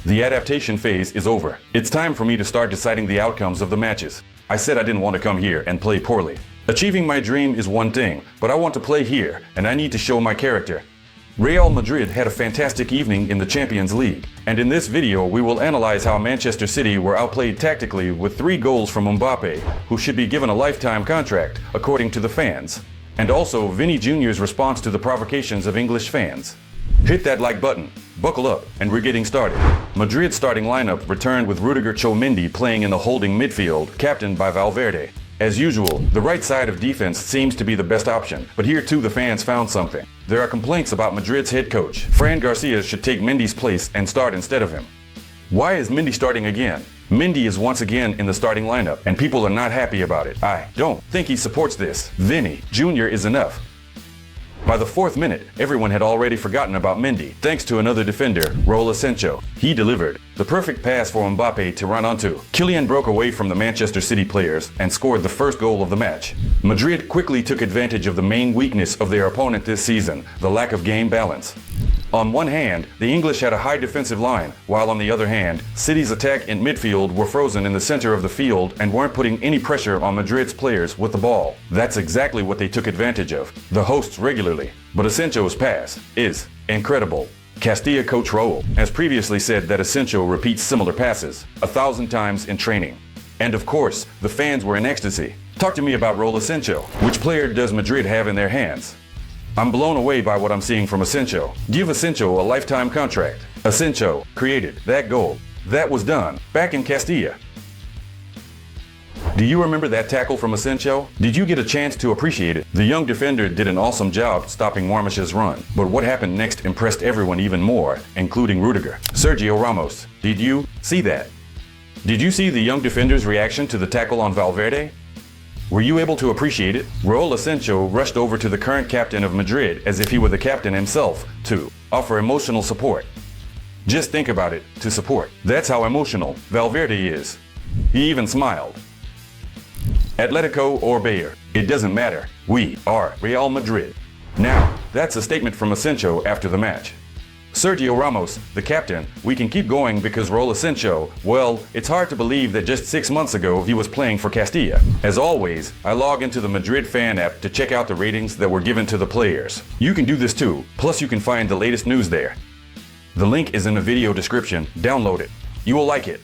The adaptation phase is over. It's time for me to start deciding the outcomes of the matches. I said I didn't want to come here and play poorly. Achieving my dream is one thing, but I want to play here, and I need to show my character. Real Madrid had a fantastic evening in the Champions League, and in this video we will analyze how Manchester City were outplayed tactically with 3 goals from Mbappe, who should be given a lifetime contract, according to the fans, and also Vinny Jr.'s response to the provocations of English fans. Hit that like button, buckle up, and we're getting started. Madrid's starting lineup returned with Rudiger Mendy playing in the holding midfield, captained by Valverde. As usual, the right side of defense seems to be the best option, but here too the fans found something. There are complaints about Madrid's head coach. Fran Garcia should take Mendy's place and start instead of him. Why is Mendy starting again? Mendy is once again in the starting lineup, and people are not happy about it. I don't think he supports this. Vinny Jr. is enough. By the 4th minute, everyone had already forgotten about Mendy, thanks to another defender, Raul Aseno. He delivered the perfect pass for Mbappe to run onto. Kylian broke away from the Manchester City players and scored the first goal of the match. Madrid quickly took advantage of the main weakness of their opponent this season, the lack of game balance. On one hand, the English had a high defensive line, while on the other hand, City's attack and midfield were frozen in the center of the field and weren't putting any pressure on Madrid's players with the ball. That's exactly what they took advantage of, the hosts regularly. But Asensio's pass is incredible. Castilla coach Raul has previously said that Aseno repeats similar passes 1,000 times in training. And of course, the fans were in ecstasy. Talk to me about Raul Aseno. Which player does Madrid have in their hands? I'm blown away by what I'm seeing from Aseno. Give Aseno a lifetime contract. Aseno created that goal. That was done back in Castilla. Do you remember that tackle from Aseno? Did you get a chance to appreciate it? The young defender did an awesome job stopping Marmish's run. But what happened next impressed everyone even more, including Rudiger. Sergio Ramos, did you see that? Did you see the young defender's reaction to the tackle on Valverde? Were you able to appreciate it? Raul Aseno rushed over to the current captain of Madrid as if he were the captain himself to offer emotional support. Just think about it, to support. That's how emotional Valverde is. He even smiled. Atletico or Bayer, it doesn't matter. We are Real Madrid. Now, that's a statement from Aseno after the match. Sergio Ramos, the captain, we can keep going because Raul Aseno, well, it's hard to believe that just 6 months ago he was playing for Castilla. As always, I log into the Madrid fan app to check out the ratings that were given to the players. You can do this too, plus you can find the latest news there. The link is in the video description, download it. You will like it.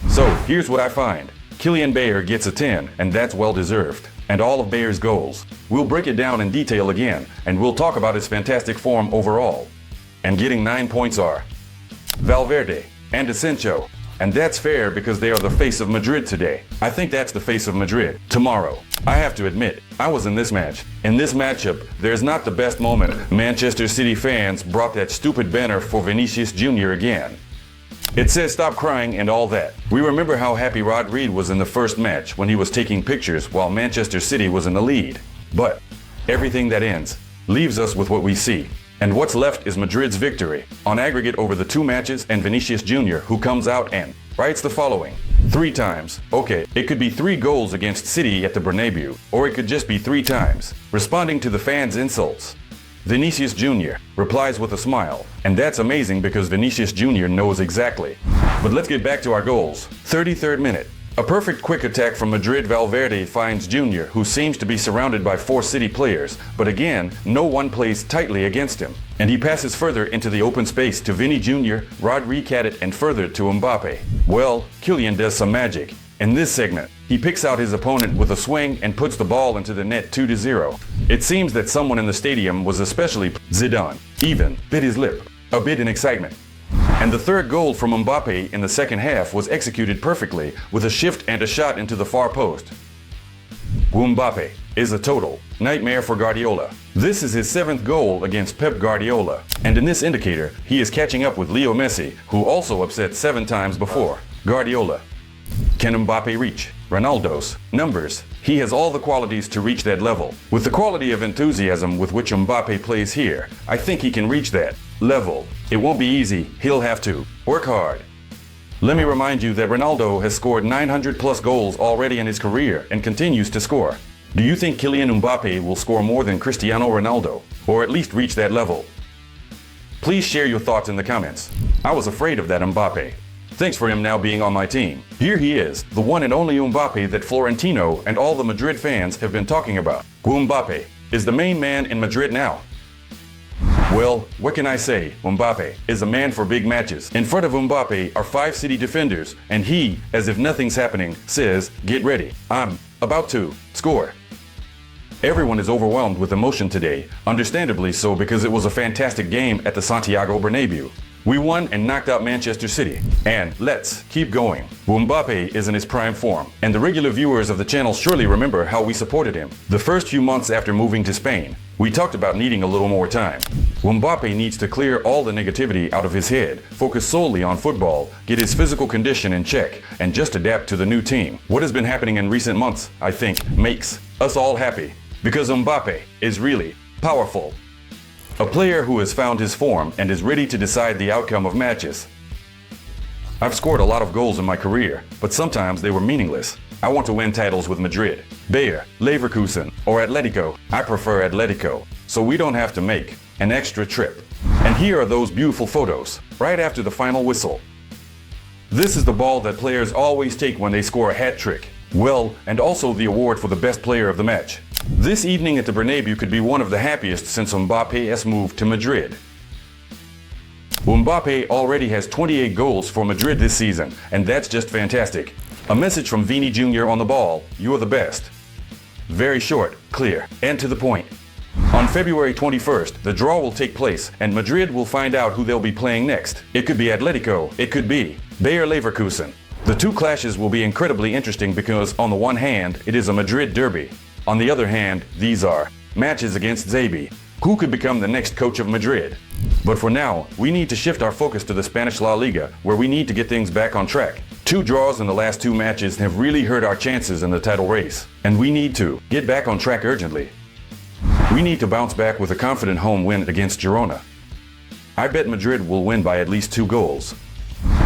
So, here's what I find. Kylian Mbappe gets a 10, and that's well deserved. And all of Bayer's goals. We'll break it down in detail again, and we'll talk about his fantastic form overall. And getting 9 points are Valverde and Aseno. And that's fair because they are the face of Madrid today. I think that's the face of Madrid tomorrow. I have to admit, I was in this match. In this matchup, there's not the best moment. Manchester City fans brought that stupid banner for Vinicius Jr. again. It says stop crying and all that. We remember how happy Madrid was in the first match when he was taking pictures while Manchester City was in the lead. But everything that ends leaves us with what we see. And what's left is Madrid's victory on aggregate over the 2 matches and Vinicius Jr. who comes out and writes the following. 3 times. Okay, it could be 3 goals against City at the Bernabeu, or it could just be 3 times. Responding to the fans' insults. Vinicius Jr. replies with a smile, and that's amazing because Vinicius Jr. knows exactly. But let's get back to our goals. 33rd minute. A perfect quick attack from Madrid. Valverde finds Jr., who seems to be surrounded by 4 City players, but again, no one plays tightly against him. And he passes further into the open space to Vinny Jr., Rodri at it, and further to Mbappe. Well, Kylian does some magic. In this segment, he picks out his opponent with a swing and puts the ball into the net 2-0. It seems that someone in the stadium was especially Zidane, even bit his lip, a bit in excitement. And the 3rd goal from Mbappe in the second half was executed perfectly with a shift and a shot into the far post. Mbappe is a total nightmare for Guardiola. This is his 7th goal against Pep Guardiola. And in this indicator, he is catching up with Leo Messi, who also upset 7 times before Guardiola. Can Mbappe reach Ronaldo's numbers? He has all the qualities to reach that level. With the quality of enthusiasm with which Mbappe plays here, I think he can reach that level. It won't be easy. He'll have to work hard. Let me remind you that Ronaldo has scored 900 plus goals already in his career and continues to score. Do you think Kylian Mbappe will score more than Cristiano Ronaldo, or at least reach that level? Please share your thoughts in the comments. I was afraid of that Mbappe. Thanks for him now being on my team. Here he is, the one and only Mbappe that Florentino and all the Madrid fans have been talking about. Mbappe is the main man in Madrid now. Well, what can I say? Mbappe is a man for big matches. In front of Mbappe are 5 City defenders, and he, as if nothing's happening, says, "Get ready. I'm about to score." Everyone is overwhelmed with emotion today, understandably so because it was a fantastic game at the Santiago Bernabeu. We won and knocked out Manchester City. And let's keep going. Mbappe is in his prime form, and the regular viewers of the channel surely remember how we supported him. The first few months after moving to Spain, we talked about needing a little more time. Mbappe needs to clear all the negativity out of his head, focus solely on football, get his physical condition in check, and just adapt to the new team. What has been happening in recent months, I think, makes us all happy. Because Mbappe is really powerful. A player who has found his form and is ready to decide the outcome of matches. I've scored a lot of goals in my career, but sometimes they were meaningless. I want to win titles with Madrid, Bayer, Leverkusen, or Atletico. I prefer Atletico, so we don't have to make an extra trip. And here are those beautiful photos, right after the final whistle. This is the ball that players always take when they score a hat trick. Well, and also the award for the best player of the match. This evening at the Bernabeu could be one of the happiest since Mbappe has moved to Madrid. Mbappe already has 28 goals for Madrid this season, and that's just fantastic. A message from Vini Jr. on the ball, "You're the best." Very short, clear, and to the point. On February 21st, the draw will take place, and Madrid will find out who they'll be playing next. It could be Atletico, it could be Bayer Leverkusen. The two clashes will be incredibly interesting because, on the one hand, it is a Madrid derby. On the other hand, these are matches against Xabi. Who could become the next coach of Madrid? But for now, we need to shift our focus to the Spanish La Liga, where we need to get things back on track. 2 draws in the last 2 matches have really hurt our chances in the title race, and we need to get back on track urgently. We need to bounce back with a confident home win against Girona. I bet Madrid will win by at least 2 goals.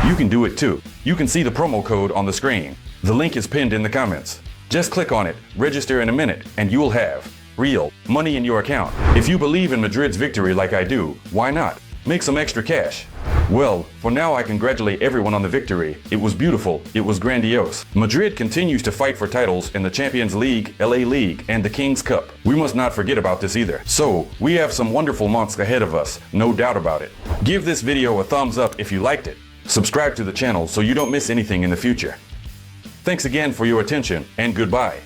You can do it too. You can see the promo code on the screen. The link is pinned in the comments. Just click on it, register in a minute, and you'll have real money in your account. If you believe in Madrid's victory like I do, why not? Make some extra cash. Well, for now I congratulate everyone on the victory. It was beautiful, it was grandiose. Madrid continues to fight for titles in the Champions League, LA League, and the King's Cup. We must not forget about this either. So, we have some wonderful months ahead of us, no doubt about it. Give this video a thumbs up if you liked it. Subscribe to the channel so you don't miss anything in the future. Thanks again for your attention, and goodbye.